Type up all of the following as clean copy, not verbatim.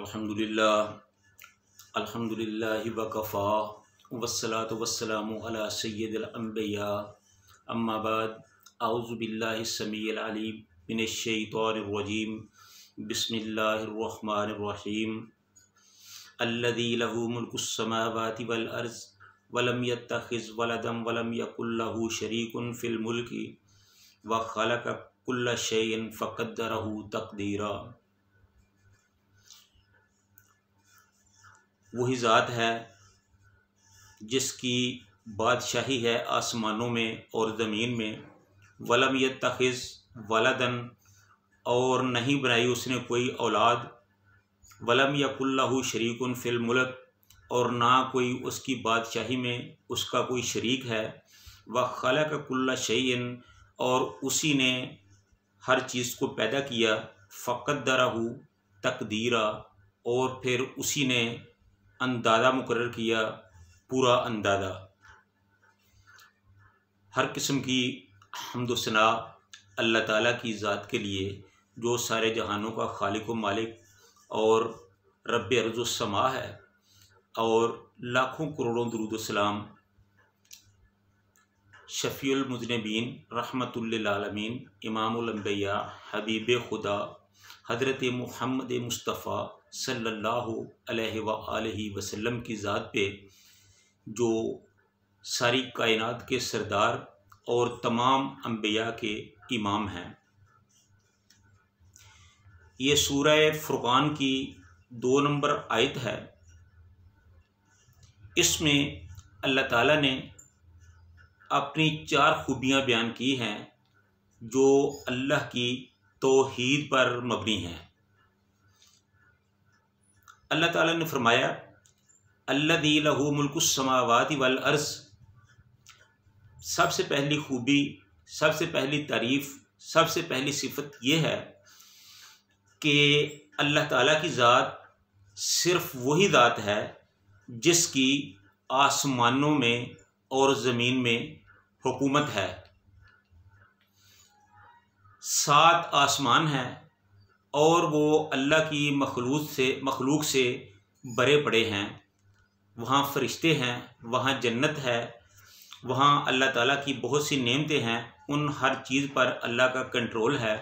अल्हम्दुलिल्लाह अल्हम्दुलिल्लाहि वकफ़ा वस्सलातु वस्सलामु अला सय्यिदिल अंबिया अम्मा बाद अऊज़ु बिल्लाहि समीइल अलीम मिनश शैतानिर रजीम बिस्मिल्लाहिर रहमानिर रहीम अल्लज़ी लहू मुल्कुस समावाति वल अर्ज़ वलम यत्तखिज़ वलदन वलम यकुल लहू शरीकुन फिल मुल्की व खलक़ कुल्ल शैइन फ़क़द्दरहू तक़दीरा। वही ज़ात है जिसकी बादशाही है आसमानों में और ज़मीन में। वलम यत्तखिज़ वलदन, और नहीं बनाई उसने कोई औलाद। वलम यकुल लहू शरीकुन फिल मुल्क, और ना कोई उसकी बादशाही में उसका कोई शरीक है। व खलक़ कुल्ल शैइन, और उसी ने हर चीज़ को पैदा किया। फ़क़द्दरहू तक़दीरा, और फिर उसी ने अंदाज़ा मुकर्रर किया, पूरा अंदाज़ा। हर किस्म की हम्द व सना अल्लाह ताला की ज़ात के लिए, जो सारे जहानों का खालिक व मालिक और रब्बे अर्ज़ व समा है। और लाखों करोड़ों दुरूद व सलाम शफ़ीउल मुज़निबीन रहमतुल लिल आलमीन इमामुल अंबिया हबीब खुदा हज़रत मुहम्मद मुस्तफ़ा सल्लल्लाहु अलैहि व आलिहि वसल्लम की ज़ात पे, जो सारी कायनात के सरदार और तमाम अंबिया के इमाम हैं। ये सूरह फुरक़ान की 2 नंबर आयत है। इसमें अल्लाह ताला ने अपनी 4 खूबियाँ बयान की हैं जो अल्लाह की तौहीद पर मबनी हैं। अल्लाह ताला ने फरमाया अल्लज़ी लहू मुल्कुस समावाति वल अर्ज़। सबसे पहली खूबी, सबसे पहली तारीफ़, सबसे पहली सिफत ये है कि अल्लाह ताला की ज़ात सिर्फ़ वही ज़ात है जिसकी आसमानों में और ज़मीन में हुकूमत है। 7 आसमान हैं और वो अल्लाह की मखलूक से भरे पड़े हैं। वहाँ फ़रिश्ते हैं, वहाँ जन्नत है, वहाँ अल्लाह ताला की बहुत सी नेमतें हैं। उन हर चीज़ पर अल्लाह का कंट्रोल है।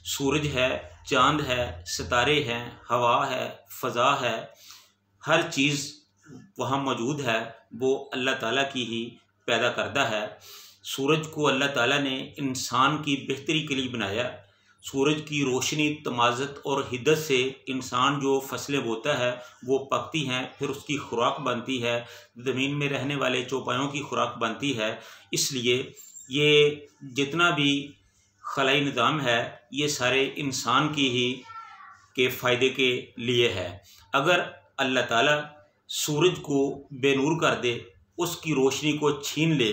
सूरज है, चाँद है, सितारे हैं, हवा है, फ़ज़ा है, हर चीज़ वहाँ मौजूद है। वो अल्लाह ताला की ही पैदा करता है। सूरज को अल्लाह ताला ने इंसान की बेहतरी के लिए बनाया। सूरज की रोशनी, तमाज़त और हिद्दत से इंसान जो फसलें बोता है वो पकती हैं, फिर उसकी खुराक बनती है, ज़मीन में रहने वाले चौपायों की खुराक बनती है। इसलिए ये जितना भी खलाई निज़ाम है, ये सारे इंसान की ही के फ़ायदे के लिए है। अगर अल्लाह ताला सूरज को बेनूर कर दे, उसकी रोशनी को छीन ले,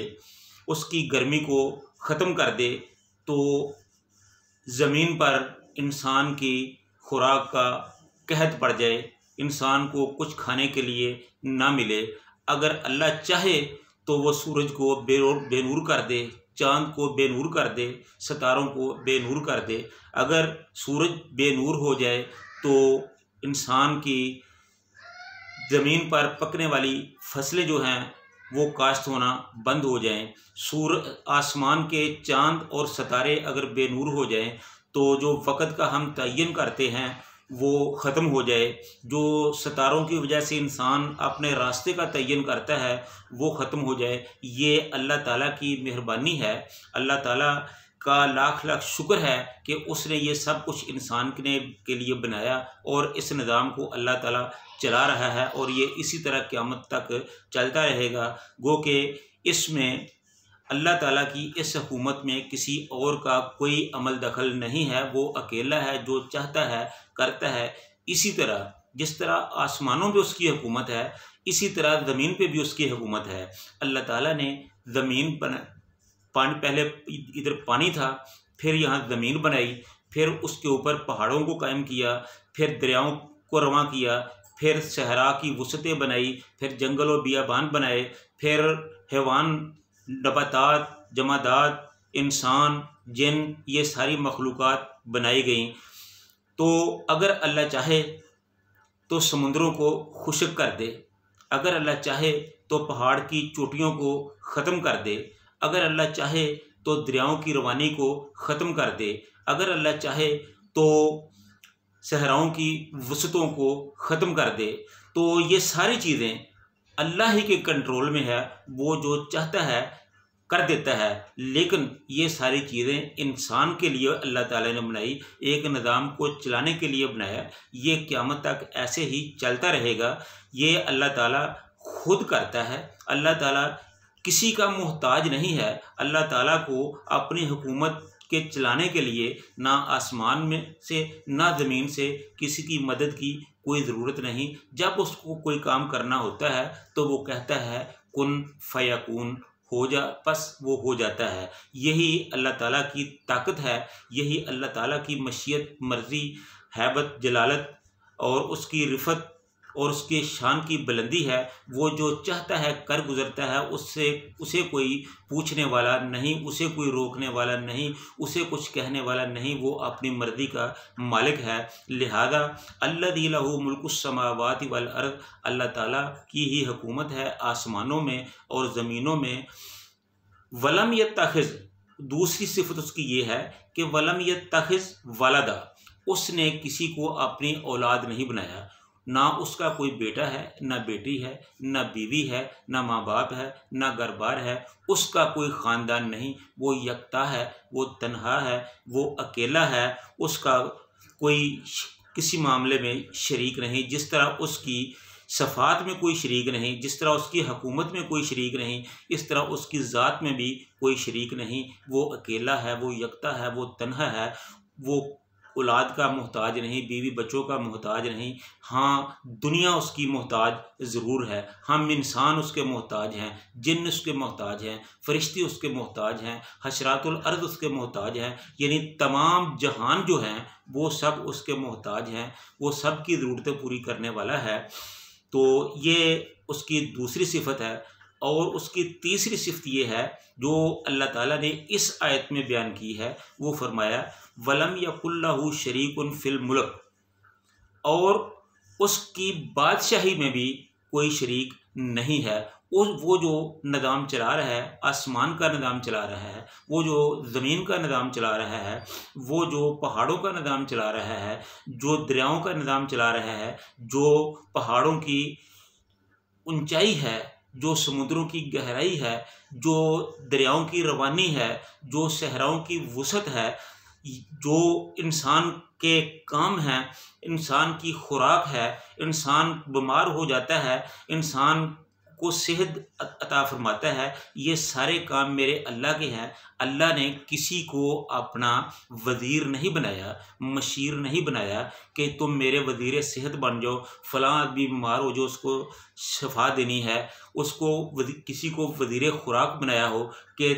उसकी गर्मी को ख़त्म कर दे, तो ज़मीन पर इंसान की खुराक का कहत पड़ जाए, इंसान को कुछ खाने के लिए ना मिले। अगर अल्लाह चाहे तो वो सूरज को बेनूर कर दे, चाँद को बेनूर कर दे, सितारों को बेनूर कर दे। अगर सूरज बेनूर हो जाए तो इंसान की ज़मीन पर पकने वाली फसलें जो हैं वो काश्त होना बंद हो जाएं। आसमान के चाँद और सितारे अगर बेनूर हो जाएं तो जो वक़्त का हम तयन करते हैं वो ख़त्म हो जाए। जो सितारों की वजह से इंसान अपने रास्ते का तयन करता है वो ख़त्म हो जाए। ये अल्लाह ताला की मेहरबानी है। अल्लाह ताला का लाख लाख शुक्र है कि उसने ये सब कुछ इंसान के लिए बनाया, और इस निज़ाम को अल्लाह ताला चला रहा है और ये इसी तरह क़यामत तक चलता रहेगा। गो कि इसमें अल्लाह ताला की इस हुकूमत में किसी और का कोई अमल दखल नहीं है। वो अकेला है, जो चाहता है करता है। इसी तरह जिस तरह आसमानों पे उसकी हुकूमत है, इसी तरह ज़मीन पे भी उसकी हुकूमत है। अल्लाह ताला ने ज़मीन पर पहले इधर पानी था, फिर यहाँ ज़मीन बनाई, फिर उसके ऊपर पहाड़ों को कायम किया, फिर दरियाओं को रवां किया, फिर सहरा की वसतें बनाई, फिर जंगल और बियाबान बनाए, फिर हैवान, नबातात, जमादात, इंसान, जिन, ये सारी मखलूक़ात बनाई गई। तो अगर अल्लाह चाहे तो समुद्रों को खुश्क कर दे, अगर अल्लाह चाहे तो पहाड़ की चोटियों को ख़त्म कर दे, अगर अल्लाह चाहे तो दरियाओं की रवानी को ख़त्म कर दे, अगर अल्लाह चाहे तो सहराओं की वसतों को ख़त्म कर दे। तो ये सारी चीज़ें अल्लाह ही के कंट्रोल में है, वो जो चाहता है कर देता है। लेकिन ये सारी चीज़ें इंसान के लिए अल्लाह ताला ने बनाई, एक निज़ाम को चलाने के लिए बनाया। ये क़यामत तक ऐसे ही चलता रहेगा। ये अल्लाह ताला खुद करता है। अल्लाह ताला किसी का मोहताज नहीं है। अल्लाह ताला को अपनी हुकूमत के चलाने के लिए ना आसमान में से ना ज़मीन से किसी की मदद की कोई ज़रूरत नहीं। जब उसको कोई काम करना होता है तो वो कहता है कुन फयकून, हो जा, बस वो हो जाता है। यही अल्लाह ताला की ताकत है, यही अल्लाह ताला की मशीयत, मर्ज़ी, हैबत, जलालत और उसकी रिफ़त और उसके शान की बुलंदी है। वो जो चाहता है कर गुज़रता है, उसे कोई पूछने वाला नहीं, उसे कोई रोकने वाला नहीं, उसे कुछ कहने वाला नहीं। वो अपनी मर्ज़ी का मालिक है। लिहाजा अल्लज़ी लहू मुल्कुस समावाति वल अर्ज़, अल्लाह ताला की ही हुकूमत है आसमानों में और ज़मीनों में। वलम यत्तखिज़, दूसरी सिफत उसकी ये है कि वलम यत्तखिज़ वलदा, उसने किसी को अपनी औलाद नहीं बनाया। ना उसका कोई बेटा है, ना बेटी है, ना बीवी है, ना माँ बाप है, ना घर बार है, उसका कोई ख़ानदान नहीं। वो यकता है, वो तन्हा है, वो अकेला है। उसका कोई किसी मामले में शरीक नहीं। जिस तरह उसकी सफ़ात में कोई शरीक नहीं, जिस तरह उसकी हुकूमत में कोई शरीक नहीं, इस तरह उसकी ज़ात में भी कोई शरीक नहीं। वो अकेला है, वो यकता है, वो तन्हा है। वो औलाद का मोहताज नहीं, बीवी बच्चों का मोहताज नहीं। हाँ, दुनिया उसकी मोहताज ज़रूर है। हम इंसान उसके मोहताज हैं, जिन्न उसके मोहताज हैं, फरिश्ते उसके मोहताज हैं, हशरातुल अर्ज़ उसके मोहताज हैं। यानी तमाम जहान जो हैं वो सब उसके मोहताज हैं। वो सब की ज़रूरतें पूरी करने वाला है। तो ये उसकी दूसरी सिफत है। और उसकी तीसरी सिफत ये है जो अल्लाह ताला ने इस आयत में बयान की है। वो फरमाया वलम यकुल्लहु शरीकुन फिल मुल्क, और उसकी बादशाही में भी कोई शरीक नहीं है। वो जो निज़ाम चला रहा है, आसमान का निज़ाम चला रहा है, वो जो ज़मीन का निज़ाम चला रहा है, वो जो पहाड़ों का निज़ाम चला रहा है, जो दरियाओं का निज़ाम चला रहा है, जो पहाड़ों की ऊंचाई है, जो समुद्रों की गहराई है, जो दरियाओं की रवानी है, जो सहराओं की वसत है, जो इंसान के काम हैं, इंसान की खुराक है, इंसान बीमार हो जाता है, इंसान को सेहत अता फरमाता है, ये सारे काम मेरे अल्लाह के हैं। अल्लाह ने किसी को अपना वज़ीर नहीं बनाया, मशीर नहीं बनाया कि तुम मेरे वज़ीर सेहत बन जाओ। फ़लाँ आदमी बीमार हो जो उसको शफा देनी है, उसको किसी को वज़ीर खुराक बनाया हो कि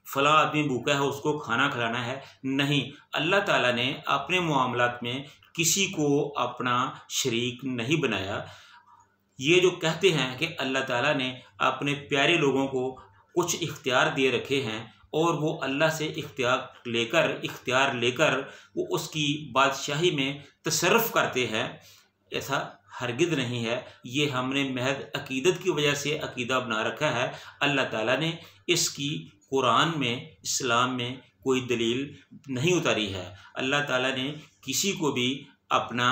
फ़लाँ आदमी भूखा है उसको खाना खिलाना है। नहीं, अल्लाह ताला ने अपने मामलात में किसी को अपना शरीक नहीं बनाया। ये जो कहते हैं कि अल्लाह ताला ने अपने प्यारे लोगों को कुछ इख्तियार दे रखे हैं और वो अल्लाह से इख्तियार लेकर वो उसकी बादशाही में तसर्रुफ़ करते हैं, ऐसा हरगिज़ नहीं है। ये हमने महज अकीदत की वजह से अकीदा बना रखा है। अल्लाह ताला ने इसकी कुरान में, इस्लाम में कोई दलील नहीं उतारी है। अल्लाह ताला ने किसी को भी अपना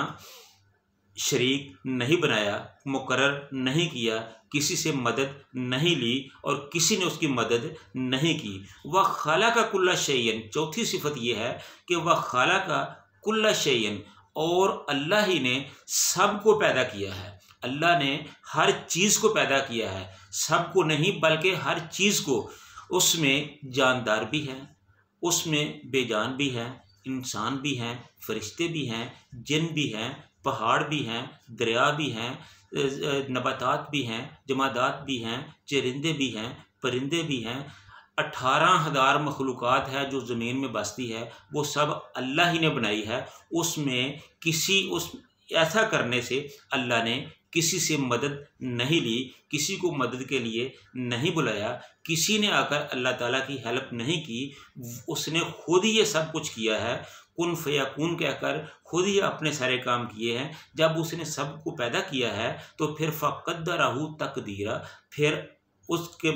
शरीक नहीं बनाया, मुकर्रर नहीं किया, किसी से मदद नहीं ली और किसी ने उसकी मदद नहीं की। वह खालका कुल्ला शैयन, चौथी सिफत यह है कि वह खालका कुल्ला शैयन, और अल्लाह ही ने सब को पैदा किया है। अल्लाह ने हर चीज़ को पैदा किया है, सब को नहीं बल्कि हर चीज़ को। उसमें जानदार भी हैं, उसमें बेजान भी हैं, इंसान भी हैं, फरिश्ते भी हैं, जिन भी हैं, पहाड़ भी हैं, दरिया भी हैं, नबातात भी हैं, जमादात भी हैं, चरिंदे भी हैं, परिंदे भी हैं। 18,000 मखलूक़ात है जो ज़मीन में बसती है, वो सब अल्लाह ही ने बनाई है। उसमें ऐसा करने से अल्लाह ने किसी से मदद नहीं ली, किसी को मदद के लिए नहीं बुलाया, किसी ने आकर अल्लाह ताला की हेल्प नहीं की। उसने खुद ही ये सब कुछ किया है। कुन फयाकून कहकर खुद ही अपने सारे काम किए हैं। जब उसने सबको पैदा किया है तो फिर फ़क़द्दरहू तक़दीरा, फिर उसके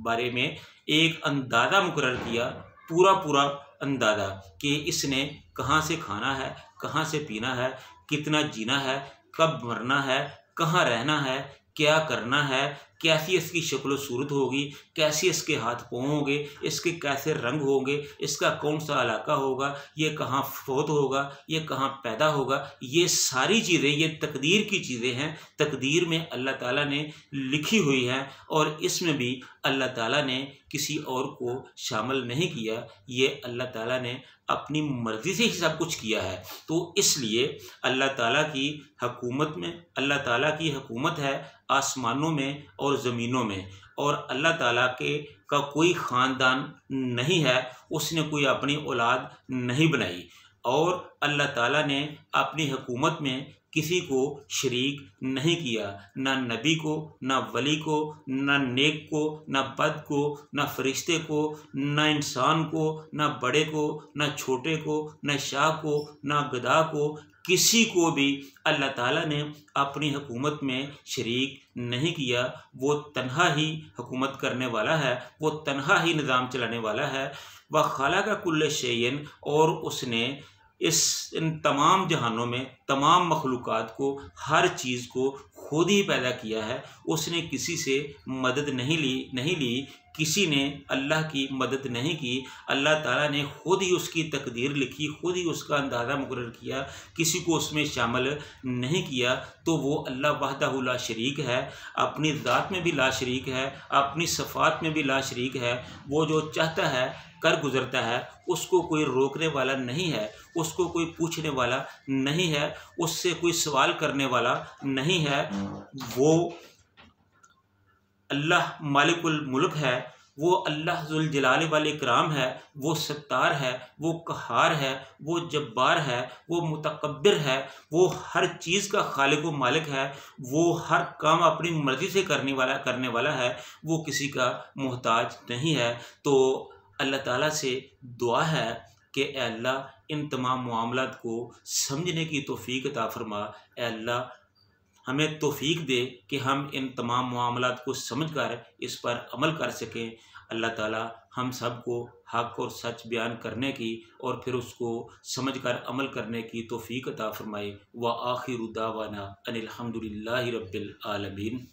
बारे में एक अंदाज़ा मुकर्रर किया, पूरा पूरा अंदाज़ा कि इसने कहाँ से खाना है, कहाँ से पीना है, कितना जीना है, कब मरना है, कहाँ रहना है, क्या करना है, कैसी इसकी शक्ल सूरत होगी, कैसे इसके हाथ पाँव होंगे, इसके कैसे रंग होंगे, इसका कौन सा इलाका होगा, ये कहाँ फौत होगा, ये कहाँ पैदा होगा। ये सारी चीज़ें ये तकदीर की चीज़ें हैं, तकदीर में अल्लाह ताला ने लिखी हुई हैं और इसमें भी अल्लाह ताला ने किसी और को शामिल नहीं किया। ये अल्लाह ताला ने अपनी मर्ज़ी से ही सब कुछ किया है। तो इसलिए अल्लाह ताला की हकूमत में, अल्लाह ताला की हुकूमत है आसमानों में और ज़मीनों में, और अल्लाह ताला के का कोई ख़ानदान नहीं है, उसने कोई अपनी औलाद नहीं बनाई, और अल्लाह ताला ने अपनी हुकूमत में किसी को शरीक नहीं किया, ना नबी को, ना वली को, ना नेक को, ना बद को, ना फरिश्ते को, ना इंसान को, ना बड़े को, ना छोटे को, ना शाह को, ना गधा को, किसी को भी अल्लाह ताला ने अपनी हुकूमत में शरीक नहीं किया। वो तन्हा ही हुकूमत करने वाला है, वो तन्हा ही निज़ाम चलाने वाला है। व खलक़ कुल्ल शैइन, और उसने इन तमाम जहानों में तमाम मखलूक़ात को, हर चीज़ को खुद ही पैदा किया है। उसने किसी से मदद नहीं ली, किसी ने अल्लाह की मदद नहीं की। अल्लाह ताला ने खुद ही उसकी तकदीर लिखी, खुद ही उसका अंदाज़ा मुकर्रर किया, किसी को उसमें शामिल नहीं किया। तो वो अल्लाह वहदहू ला शरीक है, अपनी ज़ात में भी ला शरीक है, अपनी सफ़ात में भी ला शरीक है। वो जो चाहता है कर गुज़रता है, उसको कोई रोकने वाला नहीं है, उसको कोई पूछने वाला नहीं है, उससे कोई सवाल करने वाला नहीं है। वो अल्लाह मालिकुल मुल्क है, वो अल्लाह ज़ुल जलाल वल इकराम है, वो सत्तार है, वो कहार है, वो जब्बार है, वो मुतकब्बिर है, वो हर चीज़ का खालिक व मालिक है, वो हर काम अपनी मर्ज़ी से करने वाला है, वो किसी का मोहताज नहीं है। तो अल्लाह ताला से दुआ है कि ए अल्लाह इन तमाम मामलात को समझने की तौफ़ीक अता फ़रमा। ए अल्लाह हमें तौफ़ीक दे कि हम इन तमाम मामलात को समझ कर इस पर अमल कर सकें। अल्लाह ताला हम सब को हक़ और सच बयान करने की और फिर उसको समझ कर अमल करने की तौफ़ीक अता फ़रमाए। व आखिरु दावाना अनिल हम्दुलिल्लाहि रब्बिल आलमीन।